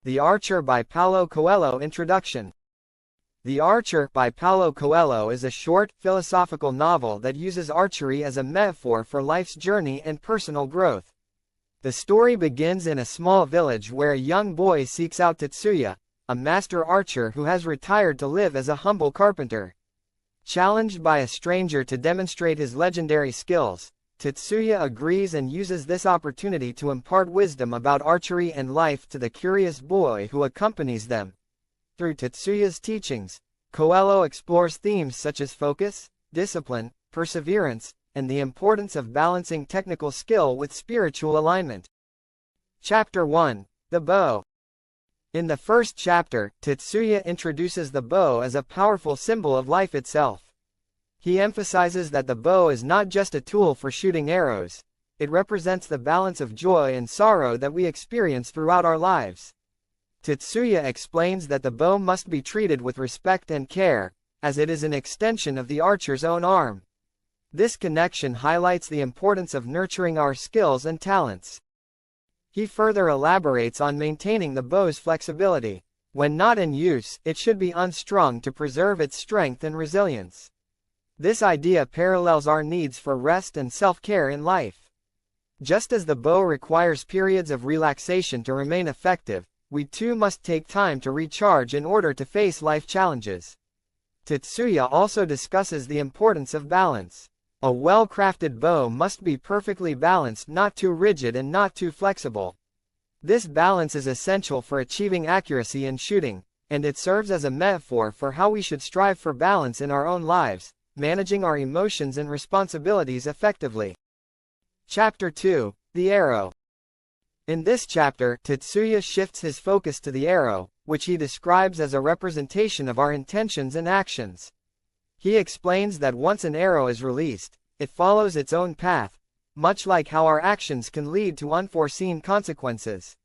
The Archer by Paulo Coelho. Introduction. The Archer by Paulo Coelho is a short, philosophical novel that uses archery as a metaphor for life's journey and personal growth. The story begins in a small village where a young boy seeks out Tetsuya, a master archer who has retired to live as a humble carpenter. Challenged by a stranger to demonstrate his legendary skills, Tetsuya agrees and uses this opportunity to impart wisdom about archery and life to the curious boy who accompanies them. Through Tetsuya's teachings, Coelho explores themes such as focus, discipline, perseverance, and the importance of balancing technical skill with spiritual alignment. Chapter 1. The Bow. In the first chapter, Tetsuya introduces the bow as a powerful symbol of life itself. He emphasizes that the bow is not just a tool for shooting arrows, it represents the balance of joy and sorrow that we experience throughout our lives. Tetsuya explains that the bow must be treated with respect and care, as it is an extension of the archer's own arm. This connection highlights the importance of nurturing our skills and talents. He further elaborates on maintaining the bow's flexibility. When not in use, it should be unstrung to preserve its strength and resilience. This idea parallels our needs for rest and self-care in life. Just as the bow requires periods of relaxation to remain effective, we too must take time to recharge in order to face life challenges. Tetsuya also discusses the importance of balance. A well-crafted bow must be perfectly balanced, not too rigid and not too flexible. This balance is essential for achieving accuracy in shooting, and it serves as a metaphor for how we should strive for balance in our own lives, managing our emotions and responsibilities effectively. Chapter 2. The Arrow. In this chapter, Tetsuya shifts his focus to the arrow, which he describes as a representation of our intentions and actions. He explains that once an arrow is released, it follows its own path, much like how our actions can lead to unforeseen consequences.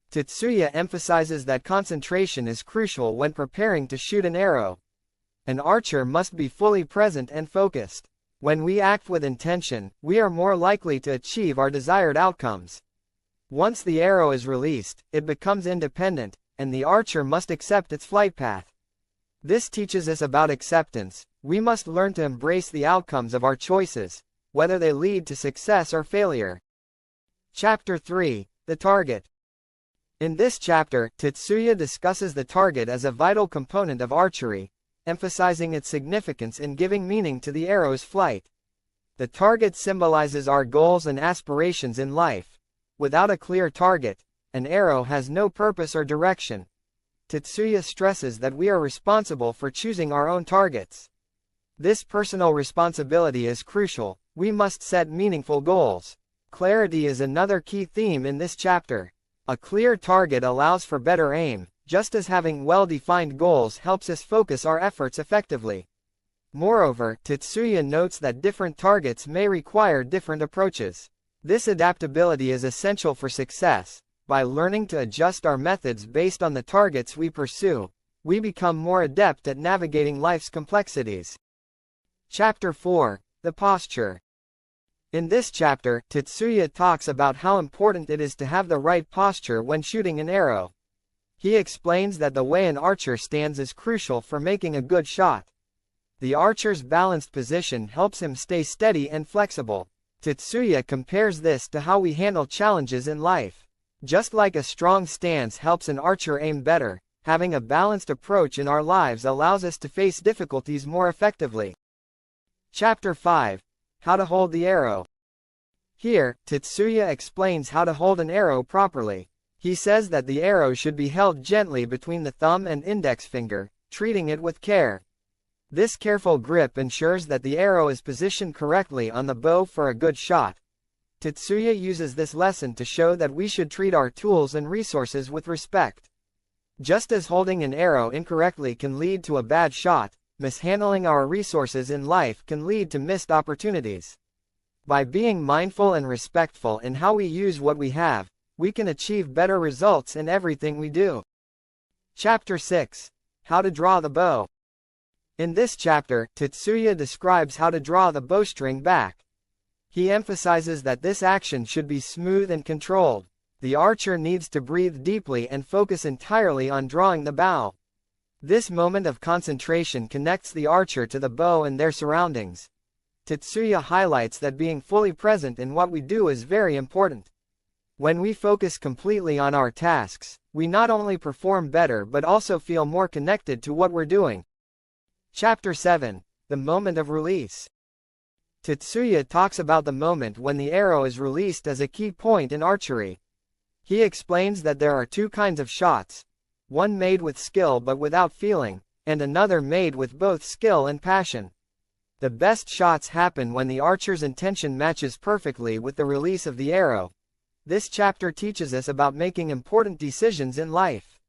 Tetsuya emphasizes that concentration is crucial when preparing to shoot an arrow. An archer must be fully present and focused. When we act with intention, we are more likely to achieve our desired outcomes. Once the arrow is released, it becomes independent, and the archer must accept its flight path. This teaches us about acceptance. We must learn to embrace the outcomes of our choices, whether they lead to success or failure. Chapter 3. The Target. In this chapter, Tetsuya discusses the target as a vital component of archery, emphasizing its significance in giving meaning to the arrow's flight. The target symbolizes our goals and aspirations in life. Without a clear target, an arrow has no purpose or direction. Tetsuya stresses that we are responsible for choosing our own targets. This personal responsibility is crucial. We must set meaningful goals. Clarity is another key theme in this chapter. A clear target allows for better aim, just as having well-defined goals helps us focus our efforts effectively. Moreover, Tetsuya notes that different targets may require different approaches. This adaptability is essential for success. By learning to adjust our methods based on the targets we pursue, we become more adept at navigating life's complexities. Chapter 4. The Posture. In this chapter, Tetsuya talks about how important it is to have the right posture when shooting an arrow. He explains that the way an archer stands is crucial for making a good shot. The archer's balanced position helps him stay steady and flexible. Tetsuya compares this to how we handle challenges in life. Just like a strong stance helps an archer aim better, having a balanced approach in our lives allows us to face difficulties more effectively. Chapter 5. How to hold the arrow. Here, Tetsuya explains how to hold an arrow properly. He says that the arrow should be held gently between the thumb and index finger, treating it with care. This careful grip ensures that the arrow is positioned correctly on the bow for a good shot. Tetsuya uses this lesson to show that we should treat our tools and resources with respect. Just as holding an arrow incorrectly can lead to a bad shot, mishandling our resources in life can lead to missed opportunities. By being mindful and respectful in how we use what we have, we can achieve better results in everything we do. Chapter 6. How to draw the bow. In this chapter, Tetsuya describes how to draw the bowstring back. He emphasizes that this action should be smooth and controlled. The archer needs to breathe deeply and focus entirely on drawing the bow. This moment of concentration connects the archer to the bow and their surroundings. Tetsuya highlights that being fully present in what we do is very important. When we focus completely on our tasks, we not only perform better but also feel more connected to what we're doing. Chapter 7. The Moment of Release. Tetsuya talks about the moment when the arrow is released as a key point in archery. He explains that there are two kinds of shots, one made with skill but without feeling, and another made with both skill and passion. The best shots happen when the archer's intention matches perfectly with the release of the arrow. This chapter teaches us about making important decisions in life.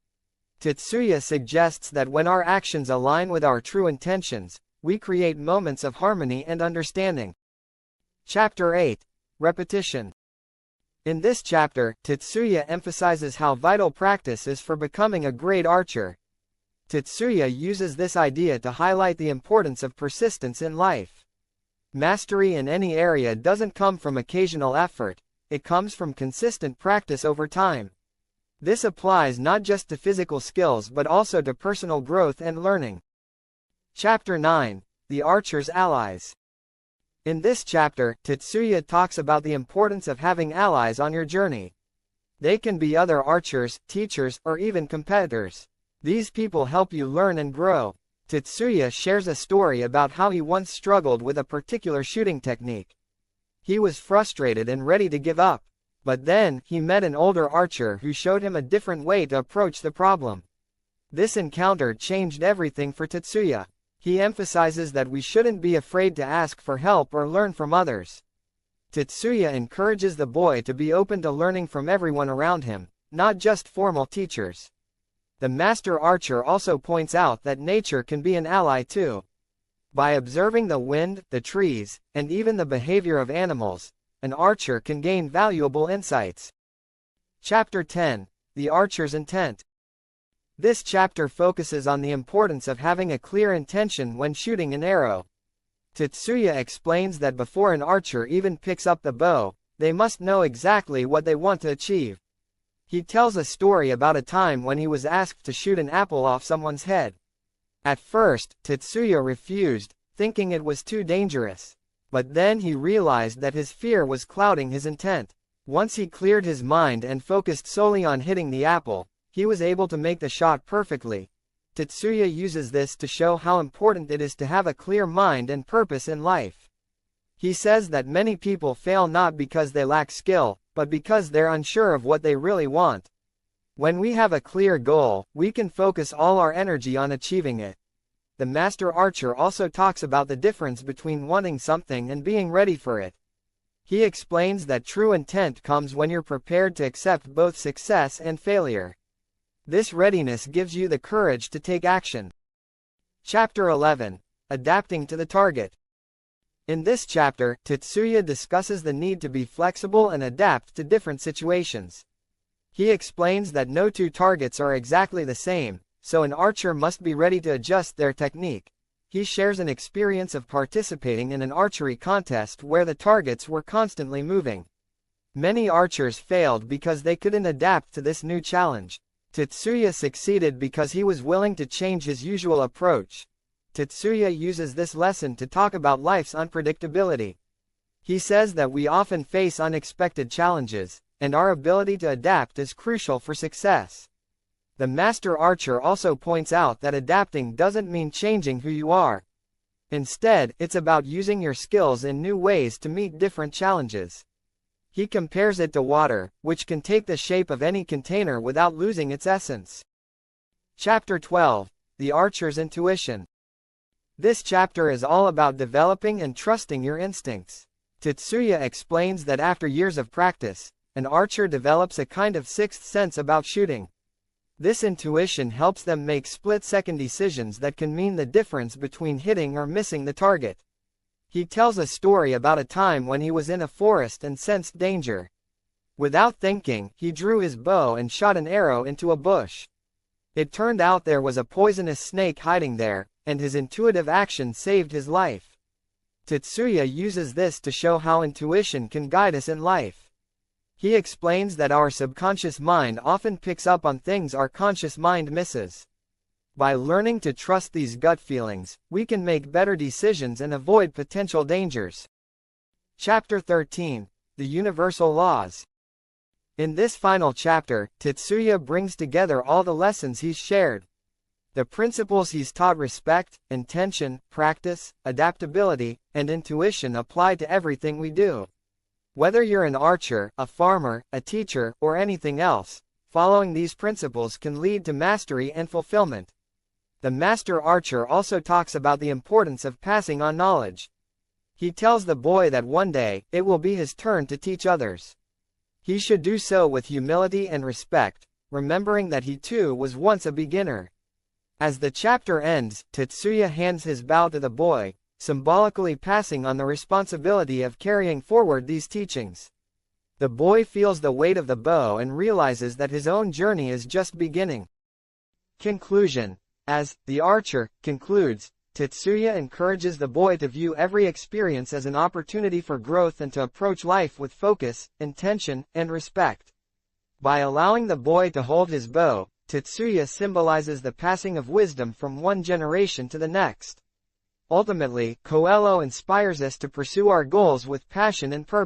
Tetsuya suggests that when our actions align with our true intentions, we create moments of harmony and understanding. Chapter 8. Repetition. In this chapter, Tetsuya emphasizes how vital practice is for becoming a great archer. Tetsuya uses this idea to highlight the importance of persistence in life. Mastery in any area doesn't come from occasional effort, it comes from consistent practice over time. This applies not just to physical skills but also to personal growth and learning. Chapter 9. The Archer's Allies. In this chapter, Tetsuya talks about the importance of having allies on your journey. They can be other archers, teachers, or even competitors. These people help you learn and grow. Tetsuya shares a story about how he once struggled with a particular shooting technique. He was frustrated and ready to give up. But then, he met an older archer who showed him a different way to approach the problem. This encounter changed everything for Tetsuya. He emphasizes that we shouldn't be afraid to ask for help or learn from others. Tetsuya encourages the boy to be open to learning from everyone around him, not just formal teachers. The master archer also points out that nature can be an ally too. By observing the wind, the trees, and even the behavior of animals, an archer can gain valuable insights. Chapter 10. The Archer's Intent. This chapter focuses on the importance of having a clear intention when shooting an arrow. Tetsuya explains that before an archer even picks up the bow, they must know exactly what they want to achieve. He tells a story about a time when he was asked to shoot an apple off someone's head. At first, Tetsuya refused, thinking it was too dangerous. But then he realized that his fear was clouding his intent. Once he cleared his mind and focused solely on hitting the apple, he was able to make the shot perfectly. Tetsuya uses this to show how important it is to have a clear mind and purpose in life. He says that many people fail not because they lack skill, but because they're unsure of what they really want. When we have a clear goal, we can focus all our energy on achieving it. The master archer also talks about the difference between wanting something and being ready for it. He explains that true intent comes when you're prepared to accept both success and failure. This readiness gives you the courage to take action. Chapter 11. Adapting to the target. In this chapter, Tetsuya discusses the need to be flexible and adapt to different situations. He explains that no two targets are exactly the same, so an archer must be ready to adjust their technique. He shares an experience of participating in an archery contest where the targets were constantly moving. Many archers failed because they couldn't adapt to this new challenge. Tetsuya succeeded because he was willing to change his usual approach. Tetsuya uses this lesson to talk about life's unpredictability. He says that we often face unexpected challenges, and our ability to adapt is crucial for success. The master archer also points out that adapting doesn't mean changing who you are. Instead, it's about using your skills in new ways to meet different challenges. He compares it to water, which can take the shape of any container without losing its essence. Chapter 12. The Archer's Intuition. This chapter is all about developing and trusting your instincts. Tetsuya explains that after years of practice, an archer develops a kind of sixth sense about shooting. This intuition helps them make split-second decisions that can mean the difference between hitting or missing the target. He tells a story about a time when he was in a forest and sensed danger. Without thinking, he drew his bow and shot an arrow into a bush. It turned out there was a poisonous snake hiding there, and his intuitive action saved his life. Tetsuya uses this to show how intuition can guide us in life. He explains that our subconscious mind often picks up on things our conscious mind misses. By learning to trust these gut feelings, we can make better decisions and avoid potential dangers. Chapter 13. The Universal Laws. In this final chapter, Tetsuya brings together all the lessons he's shared. The principles he's taught: respect, intention, practice, adaptability, and intuition apply to everything we do. Whether you're an archer, a farmer, a teacher, or anything else, following these principles can lead to mastery and fulfillment. The master archer also talks about the importance of passing on knowledge. He tells the boy that one day, it will be his turn to teach others. He should do so with humility and respect, remembering that he too was once a beginner. As the chapter ends, Tetsuya hands his bow to the boy, symbolically passing on the responsibility of carrying forward these teachings. The boy feels the weight of the bow and realizes that his own journey is just beginning. Conclusion. As the archer concludes, Tetsuya encourages the boy to view every experience as an opportunity for growth and to approach life with focus, intention, and respect. By allowing the boy to hold his bow, Tetsuya symbolizes the passing of wisdom from one generation to the next. Ultimately, Coelho inspires us to pursue our goals with passion and purpose.